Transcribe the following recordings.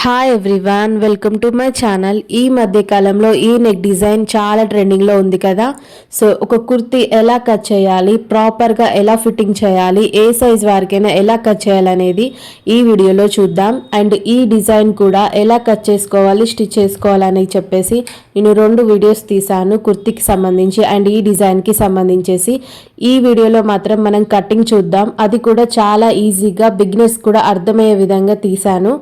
Hi everyone, welcome to my channel. ఈ మధ్య కాలంలో ఈ నెక్ డిజైన్ చాలా ట్రెండింగ్లో ఉంది కదా. సో ఒక కుర్తీ ఎలా కట్ చేయాలి, ప్రాపర్గా ఎలా ఫిట్టింగ్ చేయాలి, ఏ సైజ్ వారికైనా ఎలా కట్ చేయాలనేది ఈ వీడియోలో చూద్దాం. అండ్ ఈ డిజైన్ కూడా ఎలా కట్ చేసుకోవాలి, స్టిచ్ చేసుకోవాలని చెప్పేసి నేను 2 వీడియోస్ తీసాను కుర్తీకి సంబంధించి అండ్ ఈ డిజైన్కి సంబంధించేసి. ఈ వీడియోలో మాత్రం మనం కటింగ్ చూద్దాం. అది కూడా చాలా ఈజీగా బిగినర్స్ కూడా అర్థమయ్యే విధంగా తీసాను.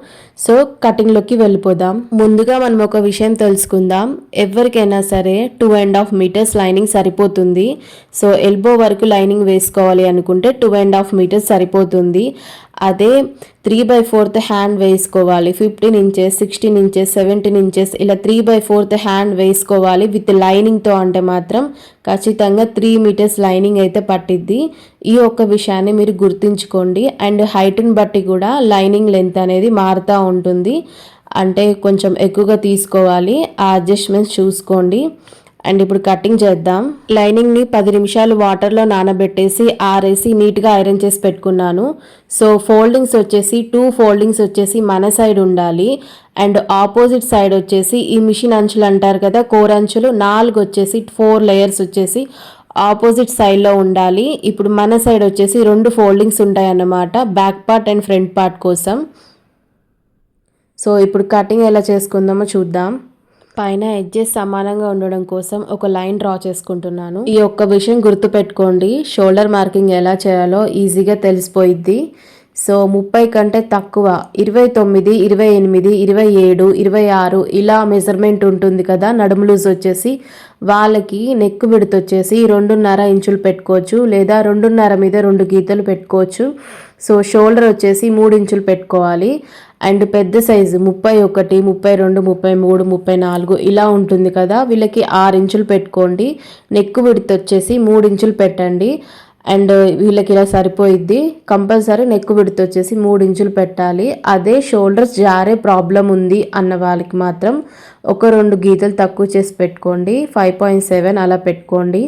సో కటింగ్లోకి వెళ్ళిపోదాం. ముందుగా మనం ఒక విషయం తెలుసుకుందాం. ఎవరికైనా సరే 2.5 మీటర్స్ లైనింగ్ సరిపోతుంది. సో ఎల్బో వరకు లైనింగ్ వేసుకోవాలి అనుకుంటే 2.5 మీటర్స్ సరిపోతుంది. అదే 3/4 హ్యాండ్ వేసుకోవాలి. 15 ఇంచెస్, 16 ఇంచెస్, 17 ఇంచెస్ ఇలా 3/4 హ్యాండ్ వేసుకోవాలి విత్ లైనింగ్తో అంటే మాత్రం ఖచ్చితంగా 3 మీటర్స్ లైనింగ్ అయితే పట్టిద్ది. ఈ ఒక్క విషయాన్ని మీరు గుర్తుంచుకోండి. అండ్ హైట్ని బట్టి కూడా లైనింగ్ లెంత్ అనేది మారుతూ ఉంటుంది. అంటే కొంచెం ఎక్కువగా తీసుకోవాలి. ఆ అడ్జస్ట్మెంట్స్ చూసుకోండి. అండ్ ఇప్పుడు కటింగ్ చేద్దాం. లైనింగ్ని 10 నిమిషాలు వాటర్లో నానబెట్టేసి ఆరేసి నీట్గా ఐరన్ చేసి పెట్టుకున్నాను. సో ఫోల్డింగ్స్ వచ్చేసి 2 ఫోల్డింగ్స్ వచ్చేసి మన సైడ్ ఉండాలి. అండ్ ఆపోజిట్ సైడ్ వచ్చేసి ఈ మిషన్ అంచులు అంటారు కదా, కోర్ అంచులు 4 వచ్చేసి 4 లేయర్స్ వచ్చేసి ఆపోజిట్ సైడ్లో ఉండాలి. ఇప్పుడు మన సైడ్ వచ్చేసి 2 ఫోల్డింగ్స్ ఉంటాయన్నమాట, back part and front part కోసం. సో ఇప్పుడు కటింగ్ ఎలా చేసుకుందామో చూద్దాం. పైన ఎడ్జెస్ సమానంగా ఉండడం కోసం ఒక లైన్ డ్రా చేసుకుంటున్నాను. ఈ ఒక్క విషయం గుర్తుపెట్టుకోండి, షోల్డర్ మార్కింగ్ ఎలా చేయాలో ఈజీగా తెలిసిపోయిద్ది. సో 30 కంటే తక్కువ 29, 28, 27, 26 ఇలా మెజర్మెంట్ ఉంటుంది కదా. నడుము లూజ్ వచ్చేసి వాళ్ళకి నెక్ విడ్త్ వచ్చేసి 2.5 ఇంచులు పెట్టుకోవచ్చు, లేదా 2.5 మీద 2 గీతలు పెట్టుకోవచ్చు. సో షోల్డర్ వచ్చేసి 3 ఇంచులు పెట్టుకోవాలి. అండ్ పెద్ద సైజు 31, 32, 33, 34 ఇలా ఉంటుంది కదా, వీళ్ళకి 6 ఇంచులు పెట్టుకోండి. నెక్ విడ్త్ వచ్చేసి 3 ఇంచులు పెట్టండి. అండ్ వీళ్ళకి ఇలా సరిపోయిద్ది. కంపల్సరీ నెక్ విడ్త్ వచ్చేసి 3 ఇంచులు పెట్టాలి. అదే షోల్డర్స్ జారే ప్రాబ్లం ఉంది అన్న వాళ్ళకి మాత్రం ఒక 2 గీతలు తక్కువ చేసి పెట్టుకోండి. 5.7 అలా పెట్టుకోండి.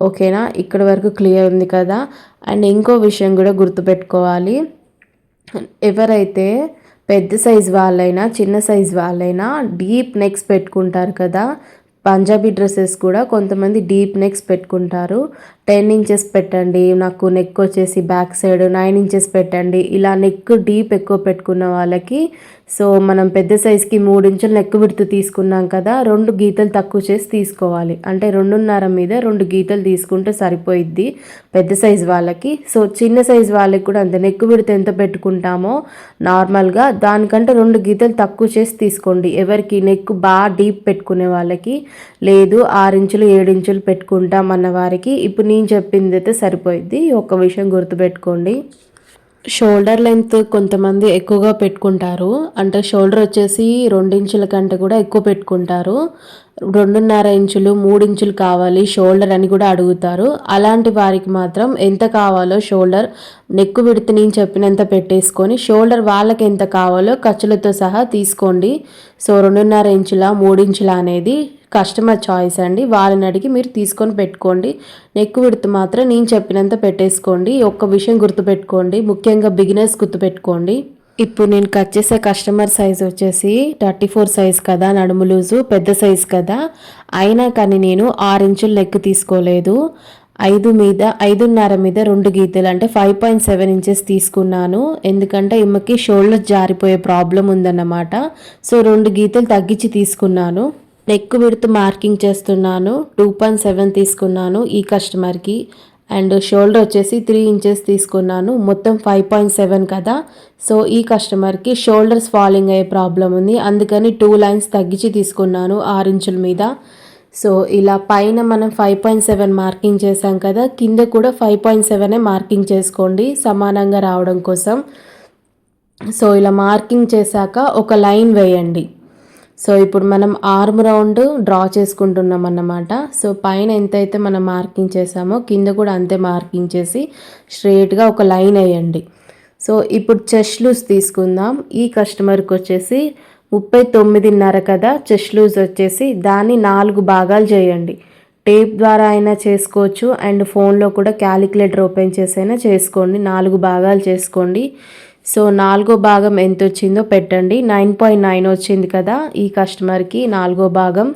ఓకేనా, ఇక్కడ వరకు క్లియర్ ఉంది కదా. అండ్ ఇంకో విషయం కూడా గుర్తుపెట్టుకోవాలి. ఎవరైతే పెద్ద సైజ్ వాళ్ళైనా చిన్న సైజ్ వాళ్ళైనా డీప్ నెక్స్ పెట్టుకుంటారు కదా, పంజాబీ డ్రెస్సెస్ కూడా కొంతమంది డీప్ నెక్స్ పెట్టుకుంటారు. 10 ఇంచెస్ పెట్టండి, నాకు నెక్ వచ్చేసి బ్యాక్ సైడ్ 9 ఇంచెస్ పెట్టండి, ఇలా నెక్ డీప్ ఎక్కువ పెట్టుకున్న వాళ్ళకి సో మనం పెద్ద సైజ్కి 3 ఇంచులు నెక్ విడ్త్ తీసుకున్నాం కదా, 2 గీతలు తక్కువ చేసి తీసుకోవాలి. అంటే 2.5 మీద 2 గీతలు తీసుకుంటే సరిపోయిద్ది పెద్ద సైజ్ వాళ్ళకి. సో చిన్న సైజ్ వాళ్ళకి కూడా అంతే, నెక్ విడ్త్ ఎంత పెట్టుకుంటామో నార్మల్గా దానికంటే 2 గీతలు తక్కువ చేసి తీసుకోండి. ఎవరికి నెక్ బాగా డీప్ పెట్టుకునే వాళ్ళకి, లేదు 6 ఇంచులు 7 ఇంచులు పెట్టుకుంటాం అన్న వారికి ఇప్పుడు నేను చెప్పింది అయితే సరిపోయిద్ది. ఒక విషయం గుర్తుపెట్టుకోండి. షోల్డర్ లెంత్ కొంతమంది ఎక్కువగా పెట్టుకుంటారు. అంటే షోల్డర్ వచ్చేసి 2 ఇంచుల కంటే కూడా ఎక్కువ పెట్టుకుంటారు. 2.5 ఇంచులు 3 ఇంచులు కావాలి షోల్డర్ అని కూడా అడుగుతారు. అలాంటి వారికి మాత్రం ఎంత కావాలో షోల్డర్ నెక్ విడ్త్ నేను చెప్పినంత పెట్టేసుకొని షోల్డర్ వాళ్ళకి ఎంత కావాలో ఖర్చులతో సహా తీసుకోండి. సో 2.5 ఇంచుల 3 ఇంచుల అనేది కస్టమర్ చాయిస్ అండి, వాళ్ళని అడిగి మీరు తీసుకొని పెట్టుకోండి. నెక్ విడ్త్ మాత్రం నేను చెప్పినంత పెట్టేసుకోండి. ఒక్క విషయం గుర్తుపెట్టుకోండి, ముఖ్యంగా బిగినర్స్ గుర్తుపెట్టుకోండి. ఇప్పుడు నేను కట్ చేసే కస్టమర్ సైజ్ వచ్చేసి 34 సైజ్ కదా, నడుము లూజు పెద్ద సైజ్ కదా, అయినా కానీ నేను 6 ఇంచుల నెక్ తీసుకోలేదు. 5.5 మీద 2 గీతలు అంటే 5.7 ఇంచెస్ తీసుకున్నాను. ఎందుకంటే ఈమెకి షోల్డర్ జారిపోయే ప్రాబ్లం ఉందన్నమాట. సో 2 గీతలు తగ్గించి తీసుకున్నాను. నెక్ విడ్త్ మార్కింగ్ చేస్తున్నాను. 2.7 తీసుకున్నాను ఈ కస్టమర్కి. అండ్ షోల్డర్ వచ్చేసి 3 ఇంచెస్ తీసుకున్నాను. మొత్తం 5.7 కదా. సో ఈ కస్టమర్కి షోల్డర్స్ ఫాలింగ్ అయ్యే ప్రాబ్లం ఉంది, అందుకని 2 లైన్స్ తగ్గించి తీసుకున్నాను 6 ఇంచుల మీద. సో ఇలా పైన మనం 5.7 మార్కింగ్ చేసాం కదా, కింద కూడా 5.7 మార్కింగ్ చేసుకోండి సమానంగా రావడం కోసం. సో ఇలా మార్కింగ్ చేశాక ఒక లైన్ వేయండి. సో ఇప్పుడు మనం ఆర్మ్ రౌండ్ డ్రా చేసుకుంటున్నాం అన్నమాట. సో పైన ఎంతైతే మనం మార్కింగ్ చేసామో కింద కూడా అంతే మార్కింగ్ చేసి స్ట్రైట్గా ఒక లైన్ వేయండి. సో ఇప్పుడు చెస్ట్ లూజ్ తీసుకుందాం. ఈ కస్టమర్కి వచ్చేసి 39.5 కదా చెస్ట్ లూజ్ వచ్చేసి, దాన్ని 4 భాగాలు చేయండి. టేప్ ద్వారా అయినా చేసుకోవచ్చు అండ్ ఫోన్లో కూడా క్యాలిక్యులేటర్ ఓపెన్ చేసైనా చేసుకోండి. 4 భాగాలు చేసుకోండి. సో 4వ భాగం ఎంత వచ్చిందో పెట్టండి. 9.9 వచ్చింది కదా ఈ కస్టమర్కి 4వ భాగం.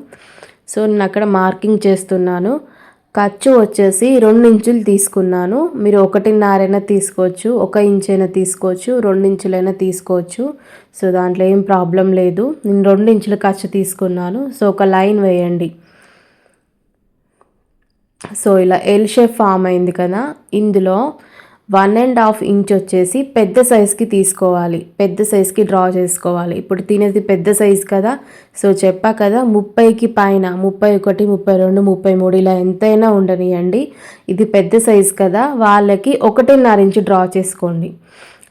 సో నేను అక్కడ మార్కింగ్ చేస్తున్నాను. ఖర్చు వచ్చేసి 2 ఇంచులు తీసుకున్నాను. మీరు 1.5 తీసుకోవచ్చు, 1 ఇంచ్ అయినా తీసుకోవచ్చు, 2 ఇంచులైనా తీసుకోవచ్చు. సో దాంట్లో ఏం ప్రాబ్లం లేదు. నేను 2 ఇంచుల ఖర్చు తీసుకున్నాను. సో ఒక లైన్ వేయండి. సో ఇలా ఎల్ షేప్ ఫామ్ అయింది కదా, ఇందులో 1.5 ఇంచ్ వచ్చేసి పెద్ద సైజ్కి తీసుకోవాలి, పెద్ద సైజ్కి డ్రా చేసుకోవాలి. ఇప్పుడు తినేది పెద్ద సైజ్ కదా, సో చెప్పా కదా 30కి పైన 31, 32, 33 ఇలా ఎంతైనా ఉండనియండి. ఇది పెద్ద సైజ్ కదా, వాళ్ళకి 1.5 ఇంచ్ డ్రా చేసుకోండి.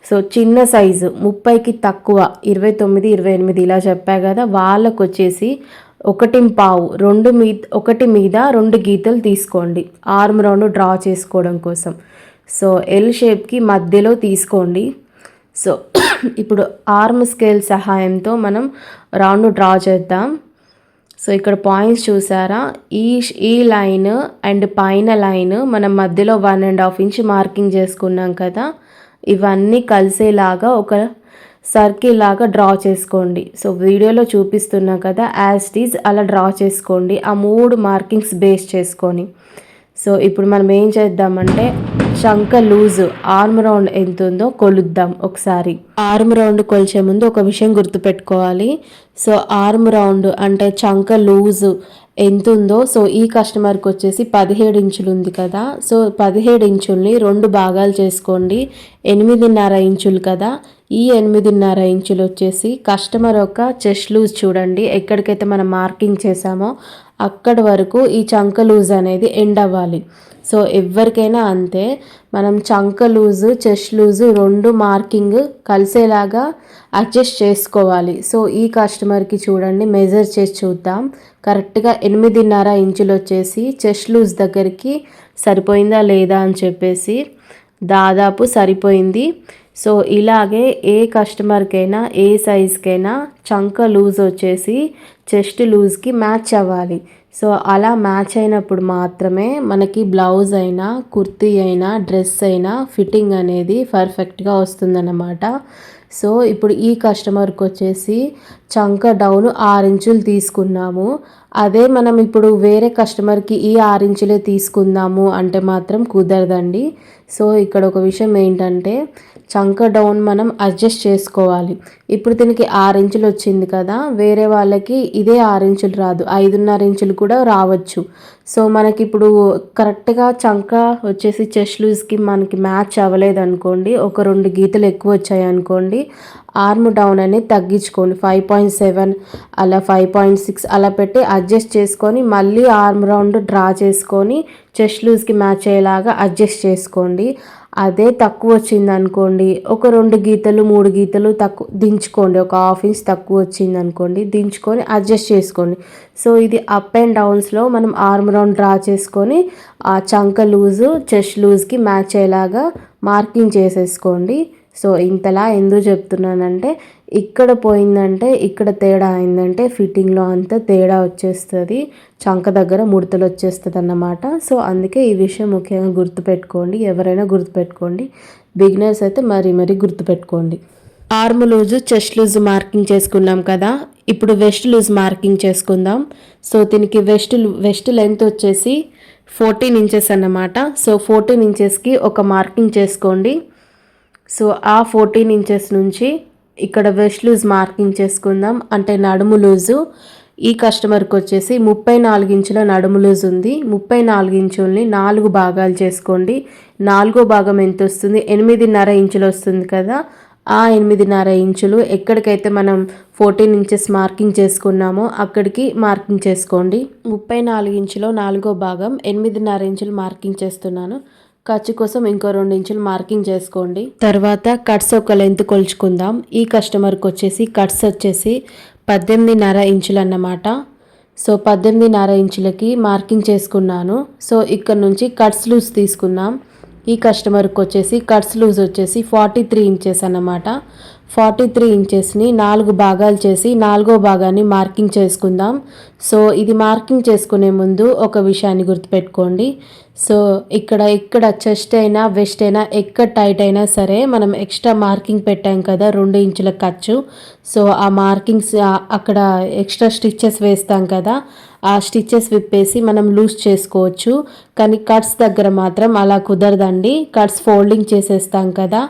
సో చిన్న సైజు 30కి తక్కువ 29, 28 ఇలా చెప్పా కదా, వాళ్ళకు వచ్చేసి 1.5 ఒకటి మీద 2 గీతలు తీసుకోండి ఆర్మ్ రౌండ్ డ్రా చేసుకోవడం కోసం. సో ఎల్ షేప్కి మధ్యలో తీసుకోండి. సో ఇప్పుడు ఆర్మ్ స్కేల్ సహాయంతో మనం రౌండ్ డ్రా చేద్దాం. సో ఇక్కడ పాయింట్స్ చూసారా, ఈ లైన్ అండ్ పైన లైన్ మనం మధ్యలో 1.5 ఇంచ్ మార్కింగ్ చేసుకున్నాం కదా, ఇవన్నీ కలిసేలాగా ఒక సర్కిల్ లాగా డ్రా చేసుకోండి. సో వీడియోలో చూపిస్తున్నా కదా, యాజ్ ఇట్ ఈజ్ అలా డ్రా చేసుకోండి ఆ 3 మార్కింగ్స్ బేస్ చేసుకొని. సో ఇప్పుడు మనం ఏం చేద్దామంటే చంక లూజ్ ఆర్మ్ రౌండ్ ఎంత ఉందో కొలుద్దాం ఒకసారి. ఆర్మ్ రౌండ్ కొలిచే ముందు ఒక విషయం గుర్తుపెట్టుకోవాలి. సో ఆర్మ్ రౌండ్ అంటే చంక లూజ్ ఎంత ఉందో, సో ఈ కస్టమర్కి వచ్చేసి 17 ఇంచులు ఉంది కదా, సో 17 ఇంచుల్ని 2 భాగాలు చేసుకోండి. 8.5 ఇంచులు కదా, ఈ 8.5 ఇంచులు వచ్చేసి కస్టమర్ యొక్క చెస్ట్ లూజ్ చూడండి, ఎక్కడికైతే మనం మార్కింగ్ చేసామో అక్కడి వరకు ఈ చంక లూజ్ అనేది ఎండ్ అవ్వాలి. సో ఎవరికైనా అంతే, మనం చంక లూజు చెస్ట్ లూజు 2 మార్కింగ్ కలిసేలాగా అడ్జస్ట్ చేసుకోవాలి. సో ఈ కస్టమర్కి చూడండి, మెజర్ చేసి చూద్దాం. కరెక్ట్గా 8.5 ఇంచులు వచ్చేసి చెస్ట్ లూజ్ దగ్గరికి సరిపోయిందా లేదా అని చెప్పేసి దాదాపు సరిపోయింది. సో ఇలాగే ఏ కస్టమర్కైనా ఏ సైజ్కైనా చంక లూజ్ వచ్చేసి చెస్ట్ లూజ్కి మ్యాచ్ అవ్వాలి. సో అలా మ్యాచ్ అయినప్పుడు మాత్రమే మనకి బ్లౌజ్ అయినా కుర్తీ అయినా డ్రెస్ అయినా ఫిట్టింగ్ అనేది పర్ఫెక్ట్గా వస్తుందన్నమాట. సో ఇప్పుడు ఈ కస్టమర్కి వచ్చేసి చంక డౌన్ 6 ఇంచులు తీసుకున్నాము. అదే మనం ఇప్పుడు వేరే కస్టమర్కి ఈ 6 ఇంచులే తీసుకుందాము అంటే మాత్రం కుదరదండి. సో ఇక్కడ ఒక విషయం ఏంటంటే చంక డౌన్ మనం అడ్జస్ట్ చేసుకోవాలి. ఇప్పుడు దీనికి 6 ఇంచులు వచ్చింది కదా, వేరే వాళ్ళకి ఇదే 6 ఇంచులు రాదు, 5.5 ఇంచులు కూడా రావచ్చు. సో మనకి ఇప్పుడు కరెక్ట్గా చంక వచ్చేసి చెస్ట్ లూజ్కి మనకి మ్యాచ్ అవ్వలేదు అనుకోండి, ఒక 2 గీతలు ఎక్కువ వచ్చాయి అనుకోండి, ఆర్మ్ డౌన్ అనేది తగ్గించుకోండి. 5.7 అలా 5.6 అలా పెట్టి అడ్జస్ట్ చేసుకొని మళ్ళీ ఆర్మ్ రౌండ్ డ్రా చేసుకొని చెస్ట్ లూజ్కి మ్యాచ్ అయ్యేలాగా అడ్జస్ట్ చేసుకోండి. అదే తక్కువ వచ్చింది అనుకోండి, ఒక 2 గీతలు 3 గీతలు తక్కువ దించుకోండి, ఒక 1/2 ఇంచ్ తక్కువ వచ్చింది అనుకోండి, దించుకొని అడ్జస్ట్ చేసుకోండి. సో ఇది అప్ అండ్ డౌన్స్లో మనం ఆర్మ్ రౌండ్ డ్రా చేసుకొని ఆ చంక లూజు చెస్ట్ లూజ్కి మ్యాచ్ అయ్యేలాగా మార్కింగ్ చేసేసుకోండి. సో ఇంతలా ఎందుకు చెప్తున్నానంటే ఇక్కడ పోయిందంటే ఇక్కడ తేడా అయిందంటే ఫిట్టింగ్లో అంతా తేడా వచ్చేస్తుంది, చంక దగ్గర ముడతలు వచ్చేస్తుంది అన్నమాట. సో అందుకే ఈ విషయం ముఖ్యంగా గుర్తుపెట్టుకోండి, ఎవరైనా గుర్తుపెట్టుకోండి, బిగినర్స్ అయితే మరీ గుర్తుపెట్టుకోండి. Arm loose chest loose marking చేసుకున్నాం కదా, ఇప్పుడు వెస్ట్ లూజ్ మార్కింగ్ చేసుకుందాం. సో దీనికి వెస్ట్ లెంత్ వచ్చేసి 14 ఇంచెస్ అన్నమాట. సో 14 ఇంచెస్కి ఒక మార్కింగ్ చేసుకోండి. సో ఆ 14 ఇంచెస్ నుంచి ఇక్కడ వెస్ట్ లూజ్ మార్కింగ్ చేసుకుందాం. అంటే నడుము లూజు ఈ కస్టమర్కి వచ్చేసి 34 ఇంచుల నడుము లూజ్ ఉంది. 34 ఇంచుల్ని 4 భాగాలు చేసుకోండి. 4వ భాగం ఎంత వస్తుంది, 8.5 ఇంచులు వస్తుంది కదా, ఆ 8.5 ఇంచులు ఎక్కడికైతే మనం 14 ఇంచెస్ మార్కింగ్ చేసుకున్నామో అక్కడికి మార్కింగ్ చేసుకోండి. 34 ఇంచులో 4వ భాగం 8.5 ఇంచులు మార్కింగ్ చేస్తున్నాను. ఖర్చు కోసం ఇంకో 2 ఇంచులు మార్కింగ్ చేసుకోండి. తర్వాత కట్స్ ఒక లెంత్ కొలుచుకుందాం. ఈ కస్టమర్కి వచ్చేసి కట్స్ వచ్చేసి 18.5 ఇంచులు అన్నమాట. సో 18.5 ఇంచులకి మార్కింగ్ చేసుకున్నాను. సో ఇక్కడ నుంచి కట్స్ లూజ్ తీసుకుందాం. ఈ కస్టమర్కి వచ్చేసి కట్స్ లూజ్ వచ్చేసి 43 ఇంచెస్ అన్నమాట. 43 ఇంచెస్ని 4 భాగాలు చేసి 4వ భాగాన్ని మార్కింగ్ చేసుకుందాం. సో ఇది మార్కింగ్ చేసుకునే ముందు ఒక విషయాన్ని గుర్తుపెట్టుకోండి. సో ఇక్కడ చెస్ట్ అయినా వెస్ట్ అయినా ఎక్కడ టైట్ అయినా సరే మనం ఎక్స్ట్రా మార్కింగ్ పెట్టాం కదా 2 ఇంచుల ఖర్చు. సో ఆ మార్కింగ్స్ అక్కడ ఎక్స్ట్రా స్టిచ్చెస్ వేస్తాం కదా, ఆ స్టిచ్చెస్ విప్పేసి మనం లూజ్ చేసుకోవచ్చు. కానీ కట్స్ దగ్గర మాత్రం అలా కుదరదండి. కట్స్ ఫోల్డింగ్ చేసేస్తాం కదా,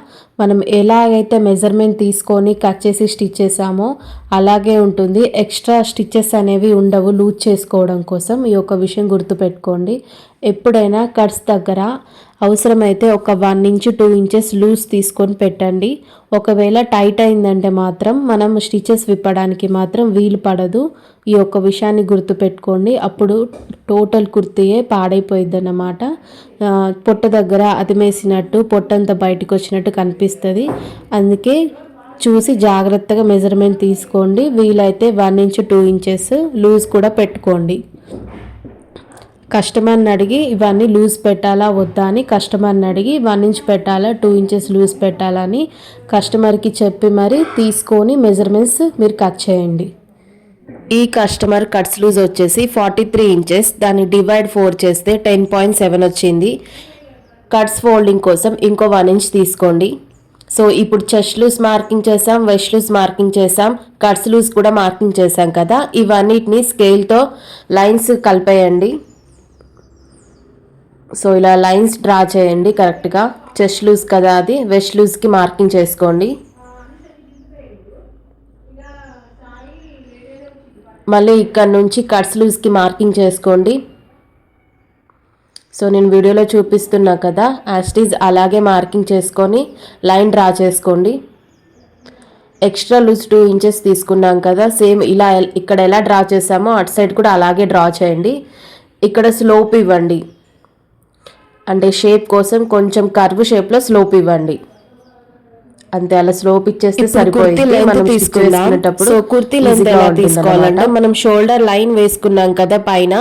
మనం ఎలాగైతే మెజర్మెంట్ తీసుకొని కట్ చేసి స్టిచ్ చేసామో అలాగే ఉంటుంది. ఎక్స్ట్రా స్టిచ్చెస్ అనేవి ఉండవు లూజ్ చేసుకోవడం కోసం. ఈ ఒక విషయం గుర్తుపెట్టుకోండి. ఎప్పుడైనా కట్స్ దగ్గర అవసరమైతే ఒక 1 ఇంచ్ 2 ఇంచెస్ లూజ్ తీసుకొని పెట్టండి. ఒకవేళ టైట్ అయిందంటే మాత్రం మనం స్టిచెస్ విప్పడానికి మాత్రం వీలు పడదు. ఈ ఒక్క విషయాన్ని గుర్తుపెట్టుకోండి. అప్పుడు టోటల్ కుర్తీయే పాడైపోయిద్ది అన్నమాట. పొట్ట దగ్గర అతిమేసినట్టు పొట్టంతా బయటకు వచ్చినట్టు కనిపిస్తుంది. అందుకే చూసి జాగ్రత్తగా మెజర్మెంట్ తీసుకోండి. వీలైతే 1 ఇంచ్ 2 ఇంచెస్ లూజ్ కూడా పెట్టుకోండి. కస్టమర్ని అడిగి ఇవన్నీ లూజ్ పెట్టాలా వద్దా అని కస్టమర్ని అడిగి 1 ఇంచ్ పెట్టాలా 2 ఇంచెస్ లూజ్ పెట్టాలని కస్టమర్కి చెప్పి మరి తీసుకొని మెజర్మెంట్స్ మీరు కట్ చేయండి. ఈ కస్టమర్ కట్స్ లూజ్ వచ్చేసి 43 ఇంచెస్, దాన్ని డివైడ్ 4 చేస్తే 10.7 వచ్చింది. కట్స్ ఫోల్డింగ్ కోసం ఇంకో 1 ఇంచ్ తీసుకోండి. సో ఇప్పుడు చెస్ట్ లూజ్ మార్కింగ్ చేసాం, వెస్ట్ లూజ్ మార్కింగ్ చేసాం, కట్స్ లూజ్ కూడా మార్కింగ్ చేసాం కదా, ఇవన్నిటిని స్కేల్తో లైన్స్ కలిపేయండి. సో ఇలా లైన్స్ డ్రా చేయండి కరెక్ట్గా. చెస్ట్ లూజ్ కదా అది, వెస్ట్ లూజ్కి మార్కింగ్ చేసుకోండి. మళ్ళీ ఇక్కడ నుంచి కట్స్ లూజ్కి మార్కింగ్ చేసుకోండి. సో నేను వీడియోలో చూపిస్తున్నా కదా, యాస్టీజ్ అలాగే మార్కింగ్ చేసుకొని లైన్ డ్రా చేసుకోండి. ఎక్స్ట్రా లూజ్ 2 ఇంచెస్ తీసుకున్నాం కదా, సేమ్ ఇలా ఇక్కడ ఎలా డ్రా చేసామో అటు సైడ్ కూడా అలాగే డ్రా చేయండి. ఇక్కడ స్లోప్ ఇవ్వండి, అంటే షేప్ కోసం కొంచెం కర్వ్ షేప్లో స్లోప్ ఇవ్వండి. అంతే, అలా స్లోప్ ఇచ్చేస్తే సరిపోయింది. మనం తీసుకునేటప్పుడు సో కుర్తీ లెంత్ ఎలా తీసుకోవాలంటే మనం షోల్డర్ లైన్ వేసుకున్నాం కదా పైన,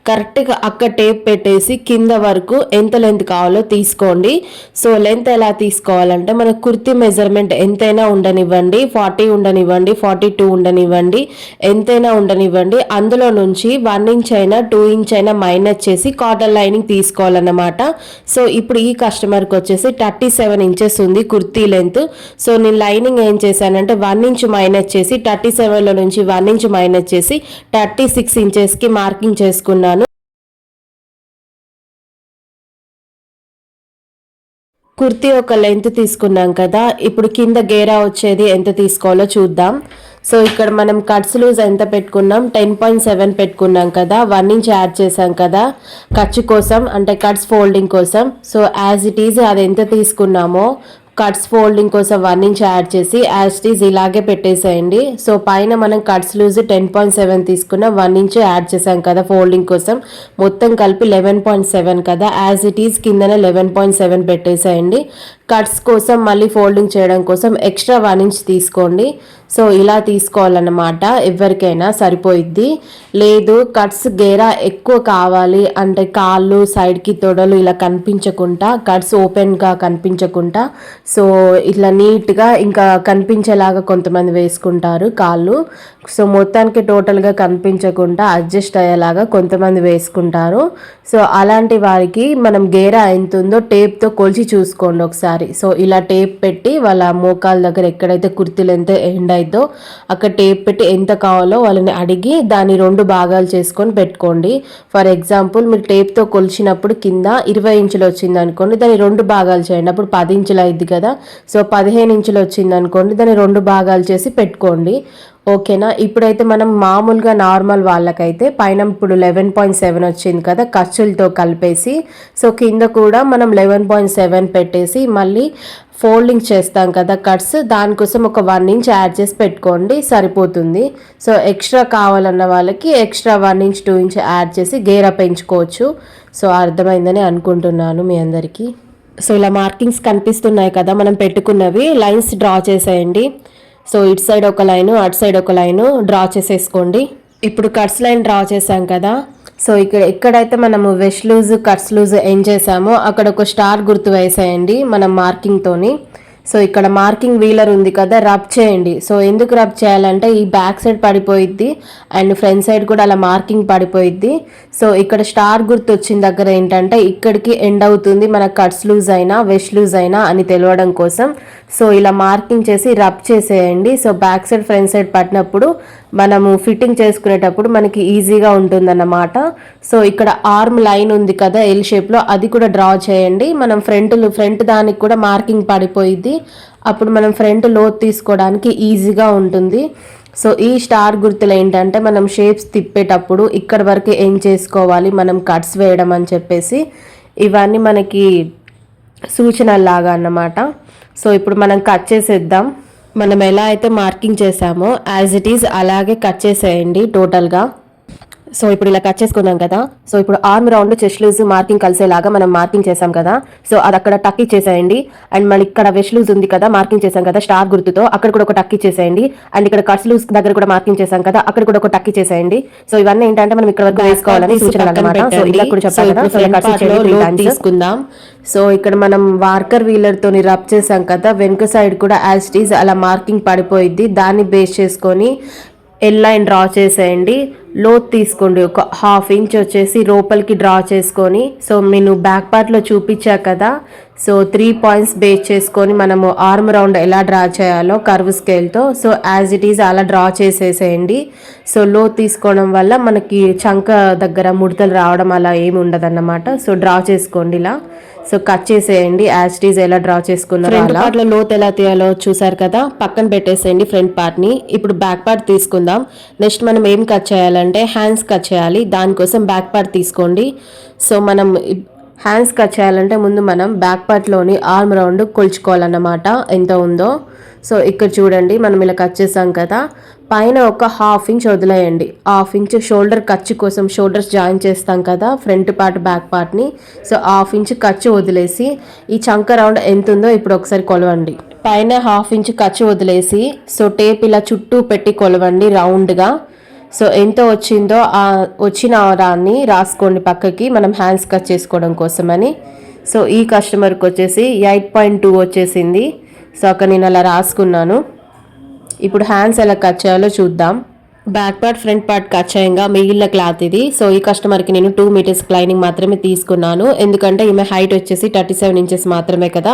కరెక్ట్గా అక్కడ టేప్ పెట్టేసి కింద వరకు ఎంత లెంత్ కావాలో తీసుకోండి. సో లెంత్ ఎలా తీసుకోవాలంటే మన కుర్తీ మెజర్మెంట్ ఎంతైనా ఉండనివ్వండి, 40 ఉండనివ్వండి, 42 ఉండనివ్వండి, ఎంతైనా ఉండనివ్వండి. అందులో నుంచి 1 ఇంచ్ అయినా 2 ఇంచ్ అయినా మైనస్ చేసి కాటన్ లైనింగ్ తీసుకోవాలన్నమాట. సో ఇప్పుడు ఈ కస్టమర్కి వచ్చేసి 37 ఇంచెస్ ఉంది కుర్తీ లెంత్. సో నేను లైనింగ్ ఏం చేశానంటే 1 ఇంచ్ మైనస్ చేసి 37లో నుంచి 1 ఇంచ్ మైనస్ చేసి 36 ఇంచెస్కి మార్కింగ్ చేసుకున్నాను. కుర్తీ ఒక లెంత్ తీసుకున్నాం కదా, ఇప్పుడు కింద గేరా వచ్చేది ఎంత తీసుకోవాలో చూద్దాం. సో ఇక్కడ మనం కట్స్ లూజ్ ఎంత పెట్టుకున్నాం, 10.7 పెట్టుకున్నాం కదా, 1 ఇంచ్ యాడ్ చేసాం కదా ఖర్చు కోసం, అంటే కట్స్ ఫోల్డింగ్ కోసం. సో యాజ్ ఇట్ ఈజ్ అది ఎంత తీసుకున్నామో కట్స్ ఫోల్డింగ్ కోసం 1 ఇంచ్ యాడ్ చేసి యాజ్ ఇట్ ఈజ్ ఇలాగే పెట్టేసేయండి. సో పైన మనం కట్స్ లూజ్ 10.7 తీసుకున్నాం, 1 ఇంచ్ యాడ్ చేసాం కదా ఫోల్డింగ్ కోసం, మొత్తం కలిపి 11.7 కదా, యాజ్ ఇట్ ఈజ్ కిందన 11.7 పెట్టేసేయండి. కట్స్ కోసం మళ్ళీ ఫోల్డింగ్ చేయడం కోసం ఎక్స్ట్రా 1 ఇంచ్ తీసుకోండి. సో ఇలా తీసుకోవాలన్నమాట, ఎవరికైనా సరిపోయిద్ది. లేదు కట్స్ గేరా ఎక్కువ కావాలి అంటే కాళ్ళు సైడ్కి తొడలు ఇలా కనిపించకుండా, కట్స్ ఓపెన్గా కనిపించకుండా, సో ఇట్లా నీట్గా ఇంకా కనిపించేలాగా కొంతమంది వేసుకుంటారు కాళ్ళు. సో మొత్తానికి టోటల్గా కనిపించకుండా అడ్జస్ట్ అయ్యేలాగా కొంతమంది వేసుకుంటారు. సో అలాంటి వారికి మనం గేరా ఎంత ఉందో టేప్తో కొలిచి చూసుకోండి ఒకసారి. సో ఇలా టేప్ పెట్టి వాళ్ళ మోకాల దగ్గర ఎక్కడైతే కుర్తీలు ఎంత ఎండ్ అయిద్దో అక్కడ టేప్ పెట్టి ఎంత కావాలో వాళ్ళని అడిగి దాన్ని 2 భాగాలు చేసుకొని పెట్టుకోండి. ఫర్ ఎగ్జాంపుల్ మీరు టేప్తో కొలిచినప్పుడు కింద 20 ఇంచులు వచ్చింది అనుకోండి, దాన్ని 2 భాగాలు చేయండి, అప్పుడు 10 ఇంచులు అయింది కదా. సో 15 ఇంచులు వచ్చింది అనుకోండి, దాన్ని 2 భాగాలు చేసి పెట్టుకోండి. ఓకేనా. ఇప్పుడైతే మనం మామూలుగా నార్మల్ వాళ్ళకైతే పైన ఇప్పుడు 11.7 వచ్చింది కదా ఖర్చులతో కలిపేసి, సో కింద కూడా మనం 11.7 పెట్టేసి మళ్ళీ ఫోల్డింగ్ చేస్తాం కదా కట్స్, దానికోసం ఒక 1 ఇంచ్ యాడ్ చేసి పెట్టుకోండి సరిపోతుంది. సో ఎక్స్ట్రా కావాలన్న వాళ్ళకి ఎక్స్ట్రా 1 ఇంచ్ 2 ఇంచ్ యాడ్ చేసి గేరా పెంచుకోవచ్చు. సో అర్థమైందని అనుకుంటున్నాను మీ అందరికీ. సో ఇలా మార్కింగ్స్ కనిపిస్తున్నాయి కదా మనం పెట్టుకున్నవి, లైన్స్ డ్రా చేసేయండి. సో ఇటు సైడ్ ఒక లైను అటు సైడ్ ఒక లైను డ్రా చేసేసుకోండి. ఇప్పుడు కట్స్ లైన్ డ్రా చేసాం కదా, సో ఎక్కడైతే మనము వెస్ట్ లూజ్ కట్స్ లూజ్ ఏం చేసామో అక్కడ ఒక స్టార్ గుర్తు వేసేయండి మనం మార్కింగ్తోని. సో ఇక్కడ మార్కింగ్ వీలర్ ఉంది కదా, రబ్ చేయండి. సో ఎందుకు రబ్ చేయాలంటే ఈ బ్యాక్ సైడ్ పడిపోయిద్ది అండ్ ఫ్రంట్ సైడ్ కూడా అలా మార్కింగ్ పడిపోయిద్ది. సో ఇక్కడ స్టార్ గుర్తు వచ్చిన దగ్గర ఏంటంటే ఇక్కడికి ఎండ్ అవుతుంది, మన కట్స్ లూజ్ అయినా వెస్ట్ లూజ్ అయినా అని తెలియడం కోసం సో ఇలా మార్కింగ్ చేసి రబ్ చేసేయండి. So back side front side పట్టినప్పుడు మనము ఫిట్టింగ్ చేసుకునేటప్పుడు మనకి ఈజీగా ఉంటుందన్నమాట. సో ఇక్కడ ఆర్మ్ లైన్ ఉంది కదా ఎల్ షేప్లో, అది కూడా డ్రా చేయండి. మనం ఫ్రంట్ దానికి కూడా మార్కింగ్ పడిపోయిద్ది, అప్పుడు మనం ఫ్రంట్ లోత్ తీసుకోవడానికి ఈజీగా ఉంటుంది. సో ఈ స్టార్ గుర్తులు ఏంటంటే మనం షేప్స్ తిప్పేటప్పుడు ఇక్కడ వరకు ఏం చేసుకోవాలి, మనం కట్స్ వేయడం అని చెప్పేసి ఇవన్నీ మనకి సూచనలాగా అన్నమాట. సో ఇప్పుడు మనం కట్ చేసేద్దాం. మనం ఎలా అయితే మార్కింగ్ చేసామో యాజ్ ఇట్ ఈజ్ అలాగే కట్ చేసేయండి టోటల్గా. సో ఇప్పుడు ఇలా కట్ చేసుకున్నాం కదా, సో ఇప్పుడు arm round chest loose marking కలిసేలాగా మనం మార్కింగ్ చేసాం కదా, సో అది అక్కడ టక్ ఇచ్చేసేయండి. అండ్ మళ్ళీ ఇక్కడ వెస్ట్ లూజ్ ఉంది కదా మార్కింగ్ చేసాం కదా స్టార్ గుర్తుతో, అక్కడ కూడా ఒక టక్ ఇచ్చేసేయండి. అండ్ ఇక్కడ కట్స్ లూజ్ దగ్గర కూడా మార్కింగ్ చేసాం కదా, అక్కడ కూడా ఒక టక్ ఇచ్చేసేయండి. సో ఇవన్నీ ఏంటంటే మనం ఇక్కడ వరకు వేసుకోవాలని సూచన అన్నమాట. సో ఇలా కూడా చెప్పాను కదా, తీసుకుందాం. సో ఇక్కడ మనం వార్కర్ వీలర్ తోని రబ్ చేసాం కదా, వెనుక సైడ్ కూడా యాజ్ ఇట్ ఈజ్ అలా మార్కింగ్ పడిపోయిద్ది. దాన్ని బేస్ చేసుకొని ఎల్ లైన్ డ్రా చేసేయండి. లోత్ తీసుకోండి, ఒక 1/2 ఇంచ్ వచ్చేసి లోపలికి డ్రా చేసుకొని, సో నేను బ్యాక్ పార్ట్లో చూపించా కదా, సో 3 పాయింట్స్ బేస్ చేసుకొని మనము ఆర్మ్ రౌండ్ ఎలా డ్రా చేయాలో కర్వ్ స్కేల్తో సో యాజ్ ఇట్ ఈజ్ అలా డ్రా చేసేసేయండి. సో లోత్ తీసుకోవడం వల్ల మనకి చంక దగ్గర ముడతలు రావడం అలా ఏమి ఉండదన్నమాట. సో డ్రా చేసుకోండి ఇలా. సో కట్ చేసేయండి యాజ్ ఇట్ ఈజ్ ఎలా డ్రా చేసుకున్నారు. ఫ్రంట్ పార్ట్ లో లోత్ ఎలా తీయాలో చూసారు కదా, పక్కన పెట్టేసేయండి ఫ్రంట్ పార్ట్ ని. ఇప్పుడు బ్యాక్ పార్ట్ తీసుకుందాం. నెక్స్ట్ మనం ఏం కట్ చేయాలంటే హ్యాండ్స్ కట్ చేయాలి, దానికోసం బ్యాక్ పార్ట్ తీసుకోండి. సో మనం హ్యాండ్స్ కట్ చేయాలంటే ముందు మనం బ్యాక్ పార్ట్లోని ఆర్మ్ రౌండ్ కొలుచుకోవాలన్నమాట ఎంత ఉందో. సో ఇక్కడ చూడండి మనం ఇలా కట్ చేసాం కదా, పైన ఒక 1/2 ఇంచ్ వదిలేయండి. 1/2 ఇంచ్ షోల్డర్ ఖర్చు కోసం, షోల్డర్స్ జాయిన్ చేస్తాం కదా ఫ్రంట్ పార్ట్ బ్యాక్ పార్ట్ని. సో 1/2 ఇంచ్ ఖర్చు వదిలేసి ఈ చంక రౌండ్ ఎంత ఉందో ఇప్పుడు ఒకసారి కొలవండి. పైన 1/2 ఇంచ్ ఖర్చు వదిలేసి సో టేప్ ఇలా చుట్టూ పెట్టి కొలవండి రౌండ్గా. సో ఎంత వచ్చిందో వచ్చిన దాన్ని రాసుకోండి పక్కకి, మనం హ్యాండ్స్ కట్ చేసుకోవడం కోసమని. సో ఈ కస్టమర్కి వచ్చేసి 8.2 వచ్చేసింది. సో అక్కడ నేను అలా రాసుకున్నాను. ఇప్పుడు హ్యాండ్స్ ఎలా కట్ చేయాలో చూద్దాం. Back part front part cut చేయంగా మిగిలిన క్లాత్ ఇది. సో ఈ కస్టమర్కి నేను 2 మీటర్స్ లైనింగ్ మాత్రమే తీసుకున్నాను, ఎందుకంటే ఈమె హైట్ వచ్చేసి 37 ఇంచెస్ మాత్రమే కదా,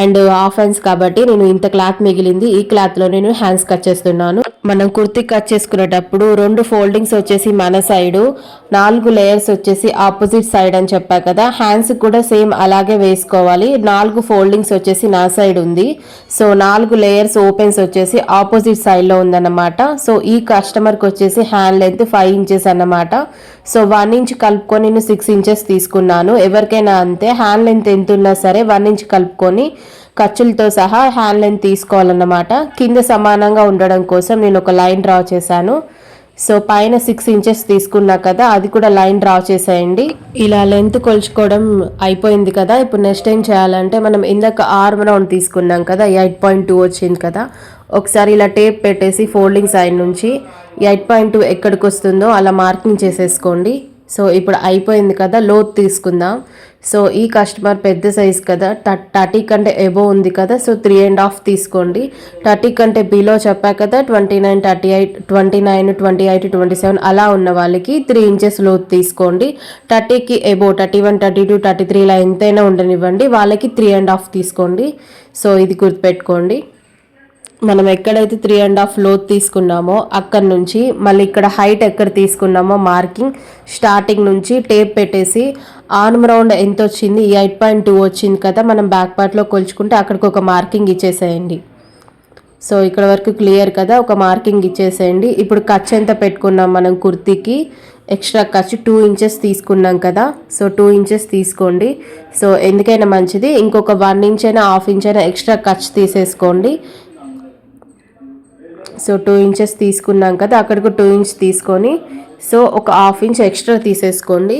అండ్ హాఫ్ హ్యాండ్స్ కాబట్టి నేను ఇంత క్లాత్ మిగిలింది. ఈ క్లాత్లో నేను హ్యాండ్స్ కట్ చేస్తున్నాను. మనం కుర్తీ కట్ చేసుకునేటప్పుడు 2 ఫోల్డింగ్స్ వచ్చేసి మన సైడు, 4 లేయర్స్ వచ్చేసి ఆపోజిట్ సైడ్ అని చెప్పా కదా, హ్యాండ్స్ కూడా సేమ్ అలాగే వేసుకోవాలి. 4 ఫోల్డింగ్స్ వచ్చేసి నా సైడ్ ఉంది. సో 4 లేయర్స్ ఓపెన్స్ వచ్చేసి ఆపోజిట్ సైడ్లో ఉందన్నమాట. సో ఈ కస్టమర్కి వచ్చేసి హ్యాండ్ లెంత్ 5 ఇంచెస్ అన్నమాట. సో 1 ఇంచ్ కలుపుకొని నేను 6 ఇంచెస్ తీసుకున్నాను. ఎవరికైనా అంతే, హ్యాండ్ లెంత్ ఎంత ఉన్నా సరే 1 ఇంచ్ కలుపుకొని ఖర్చులతో సహా హ్యాండ్ లెంత్ తీసుకోవాలన్నమాట. కింద సమానంగా ఉండడం కోసం నేను ఒక లైన్ డ్రా చేశాను. సో పైన 6 ఇంచెస్ తీసుకున్నా కదా, అది కూడా లైన్ డ్రా చేసేయండి. ఇలా లెంత్ కొలుచుకోవడం అయిపోయింది కదా. ఇప్పుడు నెక్స్ట్ ఏం చేయాలంటే మనం ఇందాక ఆర్మ్ రౌండ్ తీసుకున్నాం కదా, 8.2 వచ్చింది కదా, ఒకసారి ఇలా టేప్ పెట్టేసి ఫోల్డింగ్ సైడ్ నుంచి 8.2 ఎక్కడికి వస్తుందో అలా మార్కింగ్ చేసేసుకోండి. సో ఇప్పుడు అయిపోయింది కదా, లోత్ తీసుకుందాం. సో ఈ కస్టమర్ పెద్ద సైజ్ కదా, 30 కంటే ఎబో ఉంది కదా, సో 3.5 తీసుకోండి. 30 కంటే బిలో చెప్పా కదా, 29, 38, 29, 28, 27 అలా ఉన్న వాళ్ళకి 3 ఇంచెస్ లోత్ తీసుకోండి. 30కి ఎబో 31, 32, 33 ఇలా ఎంతైనా ఉండనివ్వండి, వాళ్ళకి 3.5 తీసుకోండి. సో ఇది గుర్తుపెట్టుకోండి. మనం ఎక్కడైతే 3.5 లోత్ తీసుకున్నామో అక్కడ నుంచి మళ్ళీ ఇక్కడ హైట్ ఎక్కడ తీసుకున్నామో మార్కింగ్ స్టార్టింగ్ నుంచి టేప్ పెట్టేసి ఆర్మ్ రౌండ్ ఎంత వచ్చింది, 8.2 వచ్చింది కదా, మనం బ్యాక్ పార్ట్లో కొలుచుకుంటే అక్కడికి ఒక మార్కింగ్ ఇచ్చేసేయండి. సో ఇక్కడ వరకు క్లియర్ కదా, ఒక మార్కింగ్ ఇచ్చేసేయండి. ఇప్పుడు ఖర్చు ఎంత పెట్టుకున్నాం మనం కుర్తీకి, ఎక్స్ట్రా ఖర్చు 2 ఇంచెస్ తీసుకున్నాం కదా, సో 2 ఇంచెస్ తీసుకోండి. సో ఎందుకైనా మంచిది, ఇంకొక 1 ఇంచ్ అయినా 1/2 ఇంచ్ అయినా ఎక్స్ట్రా ఖర్చు తీసేసుకోండి. సో 2 ఇంచెస్ తీసుకున్నాం కదా, అక్కడికి 2 ఇంచ్ తీసుకొని సో ఒక 1/2 ఇంచ్ ఎక్స్ట్రా తీసేసుకోండి.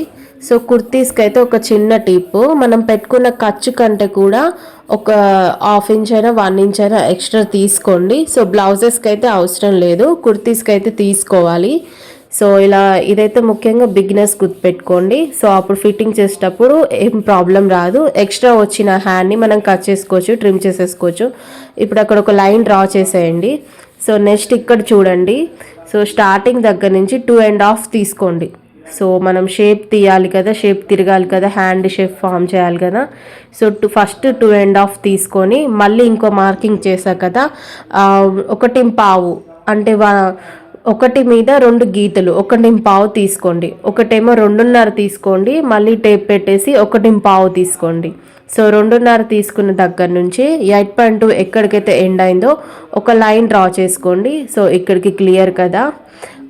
సో కుర్తీస్కి అయితే ఒక చిన్న టిప్, మనం పెట్టుకున్న ఖర్చు కంటే కూడా ఒక 1/2 ఇంచ్ అయినా 1 ఇంచ్ అయినా ఎక్స్ట్రా తీసుకోండి. సో బ్లౌజెస్కి అయితే అవసరం లేదు, కుర్తీస్కి అయితే తీసుకోవాలి. సో ఇలా ఇదైతే ముఖ్యంగా బిగినర్స్ గుర్తుపెట్టుకోండి. సో అప్పుడు ఫిట్టింగ్ చేసేటప్పుడు ఏం ప్రాబ్లం రాదు. ఎక్స్ట్రా వచ్చిన హ్యాండ్ని మనం కట్ చేసుకోవచ్చు, ట్రిమ్ చేసేసుకోవచ్చు. ఇప్పుడు అక్కడ ఒక లైన్ డ్రా చేసేయండి. సో నెక్స్ట్ ఇక్కడ చూడండి. సో స్టార్టింగ్ దగ్గర నుంచి 2.5 తీసుకోండి. సో మనం షేప్ తీయాలి కదా, షేప్ తిరగాలి కదా, హ్యాండ్ షేప్ ఫామ్ చేయాలి కదా. సో ఫస్ట్ 2.5 తీసుకొని మళ్ళీ ఇంకో మార్కింగ్ చేశా కదా, 1.5 అంటే ఒకటి మీద 2 గీతలు 1.5 తీసుకోండి. ఒకటేమో 2.5 తీసుకోండి, మళ్ళీ టేప్ పెట్టేసి 1.5 తీసుకోండి. సో 2.5 తీసుకున్న దగ్గర నుంచి 8.2 ఎక్కడికైతే ఎండ్ అయిందో ఒక లైన్ డ్రా చేసుకోండి. సో ఇక్కడికి క్లియర్ కదా.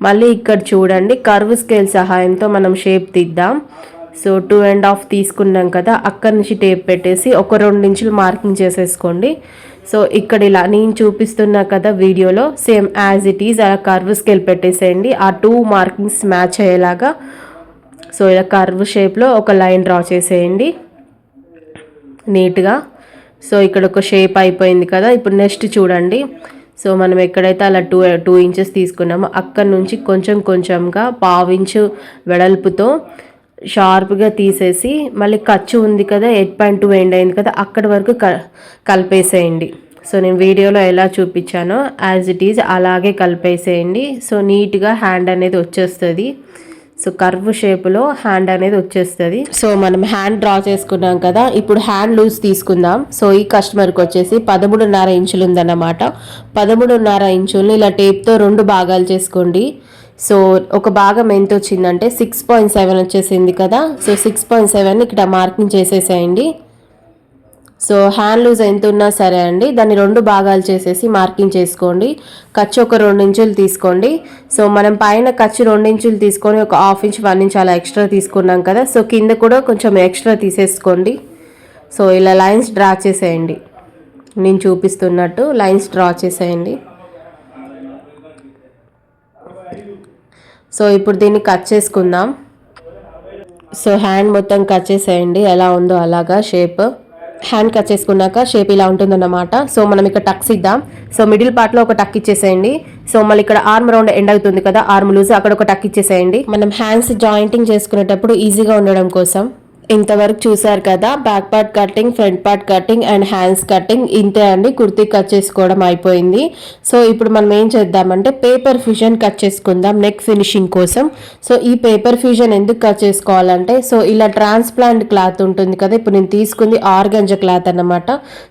మళ్ళీ ఇక్కడ చూడండి, కర్వ్ స్కేల్ సహాయంతో మనం షేప్ తీద్దాం. సో 2.5 తీసుకున్నాం కదా, అక్కడి నుంచి టేప్ పెట్టేసి ఒక 2 ఇంచులు మార్కింగ్ చేసేసుకోండి. సో ఇక్కడ ఇలా నేను చూపిస్తున్నా కదా వీడియోలో, సేమ్ యాజ్ ఇట్ ఈజ్ అలా కర్వ్ స్కేల్ పెట్టేసేయండి. ఆ 2 మార్కింగ్స్ మ్యాచ్ అయ్యేలాగా. సో ఇలా కర్వ్ షేప్లో ఒక లైన్ డ్రా చేసేయండి నీట్గా. సో ఇక్కడ ఒక షేప్ అయిపోయింది కదా. ఇప్పుడు నెక్స్ట్ చూడండి. సో మనం ఎక్కడైతే అలా 2 ఇంచెస్ తీసుకున్నామో అక్కడ నుంచి కొంచెం కొంచెంగా 1/2 ఇంచు వెడల్పుతో షార్ప్గా తీసేసి మళ్ళీ ఖర్చు ఉంది కదా, 8.2 ఎండ్ అయింది కదా, అక్కడి వరకు కలిపేసేయండి. సో నేను వీడియోలో ఎలా చూపించానో యాజ్ ఇట్ ఈజ్ అలాగే కలిపేసేయండి. సో నీట్గా హ్యాండ్ అనేది వచ్చేస్తుంది. సో కర్వ్ షేప్లో హ్యాండ్ అనేది వచ్చేస్తుంది. సో మనం హ్యాండ్ డ్రా చేసుకున్నాం కదా, ఇప్పుడు హ్యాండ్ లూజ్ తీసుకుందాం. సో ఈ కస్టమర్కి వచ్చేసి 13.5 ఇంచులు ఉందన్నమాట. 13.5 ఇంచుల్ని ఇలా టేప్తో 2 భాగాలు చేసుకోండి. సో ఒక భాగం ఎంత వచ్చిందంటే 6.7 వచ్చేసింది కదా. సో 6.7 ఇక్కడ మార్కింగ్ చేసేసేయండి. సో హ్యాండ్ లూజ్ ఎంత ఉన్నా సరే అండి, దాన్ని 2 భాగాలు చేసేసి మార్కింగ్ చేసుకోండి. ఖర్చు ఒక 2 ఇంచులు తీసుకోండి. సో మనం పైన ఖర్చు 2 ఇంచులు తీసుకొని ఒక 1/2 ఇంచ్ 1 ఇంచ్ అలా ఎక్స్ట్రా తీసుకున్నాం కదా. సో కింద కూడా కొంచెం ఎక్స్ట్రా తీసేసుకోండి. సో ఇలా లైన్స్ డ్రా చేసేయండి, నేను చూపిస్తున్నట్టు లైన్స్ డ్రా చేసేయండి. సో ఇప్పుడు దీన్ని కట్ చేసుకుందాం. సో హ్యాండ్ మొత్తం కట్ చేసేయండి, ఎలా ఉందో అలాగా షేప్. హ్యాండ్ కట్ చేసుకున్నాక షేప్ ఇలా ఉంటుందన్నమాట. సో మనం ఇక్కడ టక్స్ ఇద్దాం. సో మిడిల్ పార్ట్లో ఒక టక్ ఇచ్చేసేయండి. సో మళ్ళీ ఇక్కడ ఆర్మ్ రౌండ్ ఎండ్ అవుతుంది కదా, ఆర్మ్ లూజ్, అక్కడ ఒక టక్ ఇచ్చేసేయండి. మనం హ్యాండ్స్ జాయింటింగ్ చేసుకునేటప్పుడు ఈజీగా ఉండడం కోసం. ఇంతవరకు చూసారు కదా, back part cutting, front part cutting and hands cutting. ఇంతే అండి, కుర్తీ కట్ చేసుకోవడం అయిపోయింది. సో ఇప్పుడు మనం ఏం చేద్దామంటే పేపర్ ఫ్యూజన్ కట్ చేసుకుందాం నెక్ ఫినిషింగ్ కోసం. సో ఈ పేపర్ ఫ్యూజన్ ఎందుకు కట్ చేసుకోవాలంటే, సో ఇలా ట్రాన్స్ప్లాంట్ క్లాత్ ఉంటుంది కదా, ఇప్పుడు నేను తీసుకుంది ఆర్గంజా క్లాత్ అన్నమాట.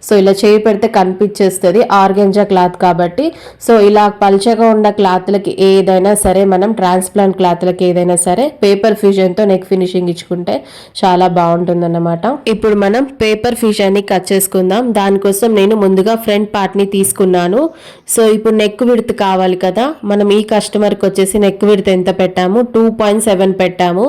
సో ఇలా చేయి పెడితే కనిపించేస్తుంది ఆర్గంజా క్లాత్ కాబట్టి. సో ఇలా పల్చగా ఉన్న క్లాత్లకి ఏదైనా సరే, మనం ట్రాన్స్ప్లాంట్ క్లాత్లకి ఏదైనా సరే పేపర్ ఫ్యూజన్తో నెక్ ఫినిషింగ్ ఇచ్చుకుంటే చాలా బాగుంటుందన్నమాట. ఇప్పుడు మనం పేపర్ ఫ్యూజన్ని కట్ చేసుకుందాం. దానికోసం నేను ముందుగా ఫ్రంట్ పార్ట్ ని తీసుకున్నాను. సో ఇప్పుడు నెక్ విడ్త్ కావాలి కదా, మనం ఈ కస్టమర్కి వచ్చేసి నెక్ విడ్త్ ఎంత పెట్టాము, 2.7 పెట్టాము.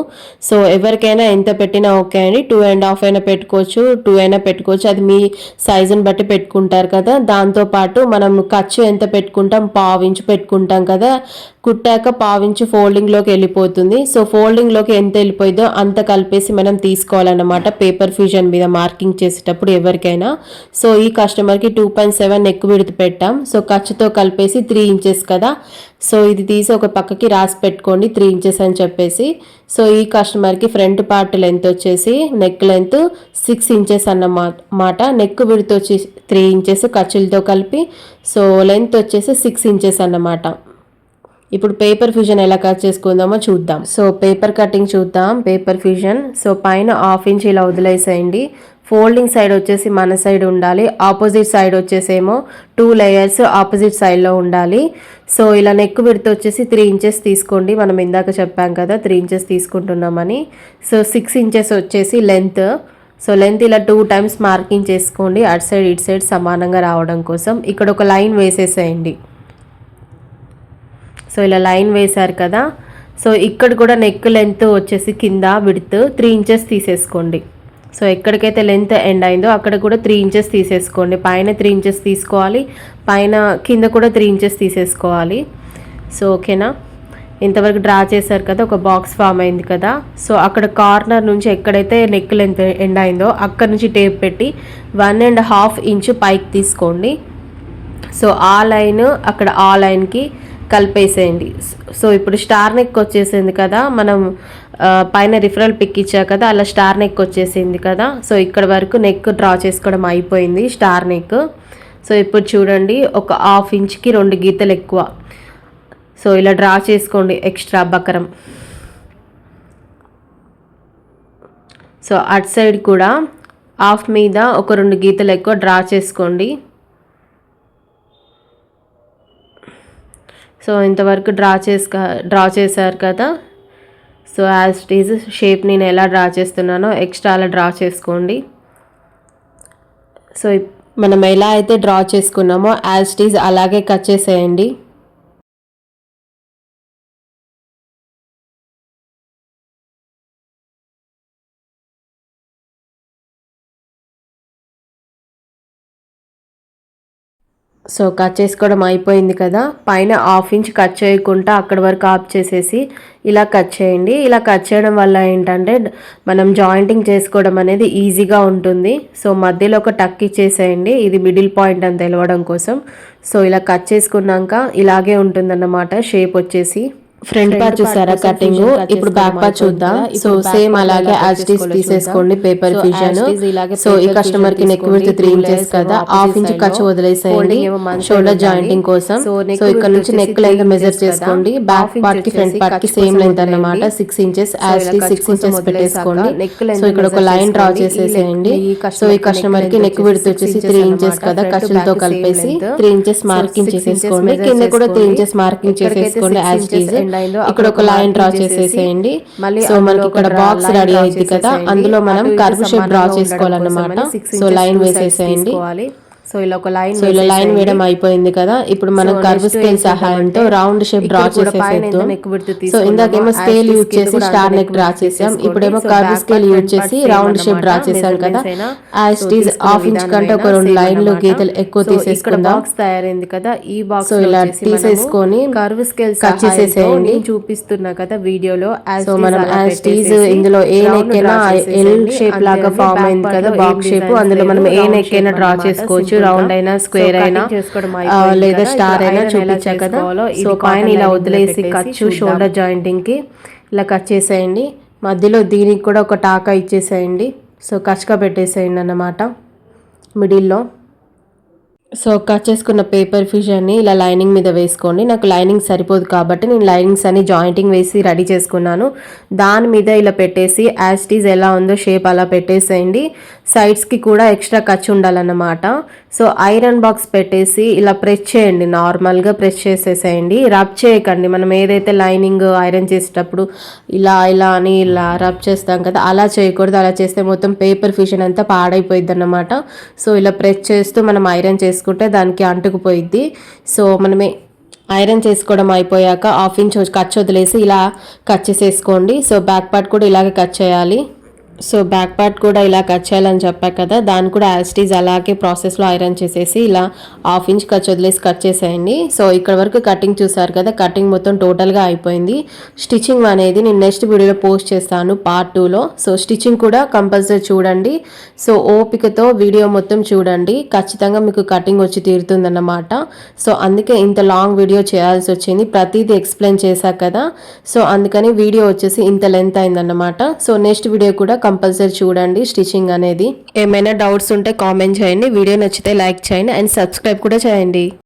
సో ఎవరికైనా ఎంత పెట్టినా ఓకే అండి. 2.5 అయినా పెట్టుకోవచ్చు, 2 అయినా పెట్టుకోవచ్చు, అది మీ సైజుని బట్టి పెట్టుకుంటారు కదా. దాంతోపాటు మనం ఖర్చు ఎంత పెట్టుకుంటాం, 1/2 ఇంచు పెట్టుకుంటాం కదా. కుట్టాక 1/2 ఇంచు ఫోల్డింగ్లోకి వెళ్ళిపోతుంది. సో ఫోల్డింగ్లోకి ఎంత వెళ్ళిపోయిందో అంత కలిపేసి మనం తీసుకోవాలన్నమాట పేపర్ ఫ్యూజన్ మీద మార్కింగ్ చేసేటప్పుడు ఎవరికైనా. సో ఈ కస్టమర్కి 2.7 నెక్ విడ్త్ పెట్టాం. సో ఖర్చుతో కలిపేసి 3 ఇంచెస్ కదా. సో ఇది తీసి ఒక పక్కకి రాసి పెట్టుకోండి 3 ఇంచెస్ అని చెప్పేసి. సో ఈ కస్టమర్కి ఫ్రంట్ పార్ట్ లెంత్ వచ్చేసి నెక్ లెంత్ 6 ఇంచెస్ అన్నమాట. నెక్ విడ్త్ వచ్చి 3 ఇంచెస్ ఖర్చులతో కలిపి. సో లెంత్ వచ్చేసి 6 ఇంచెస్ అన్నమాట. ఇప్పుడు పేపర్ ఫ్యూజన్ ఎలా కట్ చేసుకుందామో చూద్దాం. సో పేపర్ కటింగ్ చూద్దాం. పేపర్ ఫ్యూజన్ సో పైన 1/2 ఇంచ్ ఇలా వదిలేసేయండి. ఫోల్డింగ్ సైడ్ వచ్చేసి మన సైడ్ ఉండాలి, ఆపోజిట్ సైడ్ వచ్చేసేమో 2 లేయర్స్ ఆపోజిట్ సైడ్లో ఉండాలి. సో ఇలా నెక్ విడ్త్ వచ్చేసి 3 ఇంచెస్ తీసుకోండి. మనం ఇందాక చెప్పాం కదా 3 ఇంచెస్ తీసుకుంటున్నామని. సో 6 ఇంచెస్ వచ్చేసి లెంత్. సో లెంత్ ఇలా 2 టైమ్స్ మార్కింగ్ చేసుకోండి, అటు సైడ్ ఇటు సైడ్ సమానంగా రావడం కోసం. ఇక్కడ ఒక లైన్ వేసేసేయండి. సో ఇలా లైన్ వేశారు కదా. సో ఇక్కడ కూడా నెక్ లెంత్ వచ్చేసి కింద విడ్త్ 3 ఇంచెస్ తీసేసుకోండి. సో ఎక్కడికైతే లెంత్ ఎండ్ అయిందో అక్కడ కూడా 3 ఇంచెస్ తీసేసుకోండి. పైన 3 ఇంచెస్ తీసుకోవాలి, పైన కింద కూడా 3 ఇంచెస్ తీసేసుకోవాలి. సో ఓకేనా, ఇంతవరకు డ్రా చేశారు కదా, ఒక బాక్స్ ఫామ్ అయింది కదా. సో అక్కడ కార్నర్ నుంచి ఎక్కడైతే నెక్ లెంత్ ఎండ్ అయిందో అక్కడ నుంచి టేప్ పెట్టి 1.5 ఇంచు పైకి తీసుకోండి. సో ఆ లైన్ అక్కడ ఆ లైన్కి కలిపేసేయండి. సో ఇప్పుడు స్టార్ నెక్ వచ్చేసింది కదా, మనం పైన రిఫరల్ పిక్ ఇచ్చా కదా, అలా స్టార్ నెక్ వచ్చేసింది కదా. సో ఇక్కడ వరకు నెక్ డ్రా చేసుకోవడం అయిపోయింది, స్టార్ నెక్. సో ఇప్పుడు చూడండి, ఒక 1/2 ఇంచ్కి 2 గీతలు ఎక్కువ. సో ఇలా డ్రా చేసుకోండి ఎక్స్ట్రా బకరం. సో అటు సైడ్ కూడా హాఫ్ మీద ఒక 2 గీతలు ఎక్కువ డ్రా చేసుకోండి. సో ఇంతవరకు డ్రా చేశారు కదా. So as it is shape నేను ఎలా డ్రా చేస్తున్నానో ఎక్స్ట్రా అలా డ్రా చేసుకోండి. సో మనం ఎలా అయితే డ్రా చేసుకున్నామో యాజ్ ఇట్ ఈజ్ అలాగే కట్ చేసేయండి. సో కట్ చేసుకోవడం అయిపోయింది కదా. పైన 1/2 ఇంచ్ కట్ చేయకుండా అక్కడ వరకు ఆఫ్ చేసేసి ఇలా కట్ చేయండి. ఇలా కట్ చేయడం వల్ల ఏంటంటే మనం జాయింటింగ్ చేసుకోవడం అనేది ఈజీగా ఉంటుంది. సో మధ్యలో ఒక టక్ ఇచ్చేసేయండి, ఇది మిడిల్ పాయింట్ అని తెలవడం కోసం. సో ఇలా కట్ చేసుకున్నాక ఇలాగే ఉంటుందన్నమాట షేప్ వచ్చేసి. ఫ్రంట్ పార్ట్ చూసారా కటింగ్. ఇప్పుడు బ్యాక్ పార్ట్ చూద్దాం. సో సేమ్ అలాగే యాజ్ ఇట్ ఈస్ తీసేసుకోండి పేపర్ ఫిషన్. సో ఈ కస్టమర్ కి నెక్ విడ్త్ 3 ఇంచెస్ కదా, 1/2 ఇంచ్ ఖర్చు వదిలేసేయండి షోల్డర్ జాయింటింగ్ కోసం. సో ఇక్కడ నుంచి నెక్ లెంత్ మెజర్ చేసుకోండి. బ్యాక్ పార్ట్ కి ఫ్రంట్ పార్ట్ కి సేమ్ లెంత్ అన్నమాట, 6 inches. As it is 6 inches పెట్టేసుకోండి. సో ఇక్కడ ఒక లైన్ డ్రా చేసేసేయండి. సో ఈ కస్టమర్ కి నెక్ విడ్త్ వచ్చేసి 3 ఇంచెస్ కదా, ఖర్చులతో కలిపేసి 3 ఇంచెస్ మార్కింగ్ చేసేసుకోండి. కింద కూడా 3 ఇంచెస్ మార్కింగ్ చేసేసుకోండి యాజ్ ఇట్ ఈస్. ఇక్కడ ఒక లైన్ డ్రా చేసేసేయండి. సో మనకి ఇక్కడ బాక్స్ రెడీ అయింది కదా, అందులో మనం కర్వ్ షేప్ డ్రా చేసుకోవాలన్నమాట. సో లైన్ వేసేసేయండి. సో ఇలా ఒక లైన్ వేయడం అయిపోయింది కదా. ఇప్పుడు మనం కర్వ్ స్కేల్ సహాయంతో రౌండ్ షేప్ డ్రా చేసేసేద్దాం. సో ఇందాకేమో స్కేల్ యూజ్ చేసి స్టార్ నెక్ డ్రా చేసాం, ఇప్పుడేమో కర్వ్ స్కేల్ యూజ్ చేసి రౌండ్ షేప్ డ్రా చేసాం కదా. యాజ్ ఇట్ ఈస్ 1/2 ఇంచ్ కంటే ఒక 2 లైన్లు గీతలు ఎక్కువ తీసేసుకుందాం. బాక్స్ తయారైంది కదా, ఈ బాక్స్ సో ఇలా తీసేసుకొని కర్వ్ స్కేల్ కట్ చేసేసేయండి. చూపిస్తున్నా కదా వీడియోలో. సో మనం యాజ్ ఇట్ ఈస్ ఇందులో ఏ నెక్ అయినా ఎల్ షేప్ లాగా ఫామ్ అయింది కదా బాక్స్ షేప్, అందులో మనం ఏ నెక్ అయినా డ్రా చేసుకోవచ్చు. రౌండ్ అయినా స్క్వేర్ అయినా లేదా స్టార్ అయినా చూపించా కదా. సో పైన ఇలా వదిలేసి ఖర్చు షోల్డర్ జాయింటింగ్ కి ఇలా కట్ చేసేయండి. మధ్యలో దీనికి కూడా ఒక టాకా ఇచ్చేసేయండి. సో కచ్గా పెట్టేసేయండి అన్నమాట మిడిల్లో. సో కట్ చేసుకున్న పేపర్ ఫిషన్ని ఇలా లైనింగ్ మీద వేసుకోండి. నాకు లైనింగ్ సరిపోదు కాబట్టి నేను లైనింగ్స్ అన్ని జాయింటింగ్ వేసి రెడీ చేసుకున్నాను. దాని మీద ఇలా పెట్టేసి యాజ్ ఇట్ ఈజ్ ఎలా ఉందో షేప్ అలా పెట్టేసేయండి. సైడ్స్కి కూడా ఎక్స్ట్రా ఖర్చు ఉండాలన్నమాట. సో ఐరన్ బాక్స్ పెట్టేసి ఇలా ప్రెస్ చేయండి, నార్మల్గా ప్రెస్ చేసేసేయండి, రబ్ చేయకండి. మనం ఏదైతే లైనింగ్ ఐరన్ చేసేటప్పుడు ఇలా అని ఇలా రబ్ చేస్తాం కదా, అలా చేయకూడదు. అలా చేస్తే మొత్తం పేపర్ ఫిషన్ అంతా పాడైపోయింది అన్నమాట. సో ఇలా ప్రెస్ చేస్తూ మనం ఐరన్ చేసుకుంటే దానికి అంటుకుపోయిద్ది. సో మనమే ఐరన్ చేసుకోవడం అయిపోయాక 1/2 ఇంచ్ కట్ వదిలేసి ఇలా కట్ చేసేసుకోండి. సో బ్యాక్ పార్ట్ కూడా ఇలాగే కట్ చేయాలి. సో బ్యాక్ పార్ట్ కూడా ఇలా కట్ చేయాలని చెప్పా కదా, దాన్ని కూడా యాజ్ ఇట్ ఈజ్ అలాగే ప్రాసెస్లో ఐరన్ చేసేసి ఇలా 1/2 ఇంచ్ కట్ వదిలేసి కట్ చేసేయండి. సో ఇక్కడ వరకు కటింగ్ చూసారు కదా, కటింగ్ మొత్తం టోటల్గా అయిపోయింది. స్టిచ్చింగ్ అనేది నేను నెక్స్ట్ వీడియోలో పోస్ట్ చేస్తాను పార్ట్ 2లో. సో స్టిచ్చింగ్ కూడా కంపల్సరీ చూడండి. సో ఓపికతో వీడియో మొత్తం చూడండి, ఖచ్చితంగా మీకు కటింగ్ వచ్చి తీరుతుందన్నమాట. సో అందుకే ఇంత లాంగ్ వీడియో చేయాల్సి వచ్చింది, ప్రతిదీ ఎక్స్ప్లెయిన్ చేశా కదా. సో అందుకని వీడియో వచ్చేసి ఇంత లెంత్ అయిందన్నమాట. సో నెక్స్ట్ వీడియో కూడా కంపల్సరీ చూడండి స్టిచ్చింగ్ అనేది. ఏమైనా డౌట్స్ ఉంటే కామెంట్ చేయండి, వీడియో నచ్చితే లైక్ చేయండి అండ్ సబ్స్క్రైబ్ కూడా చేయండి.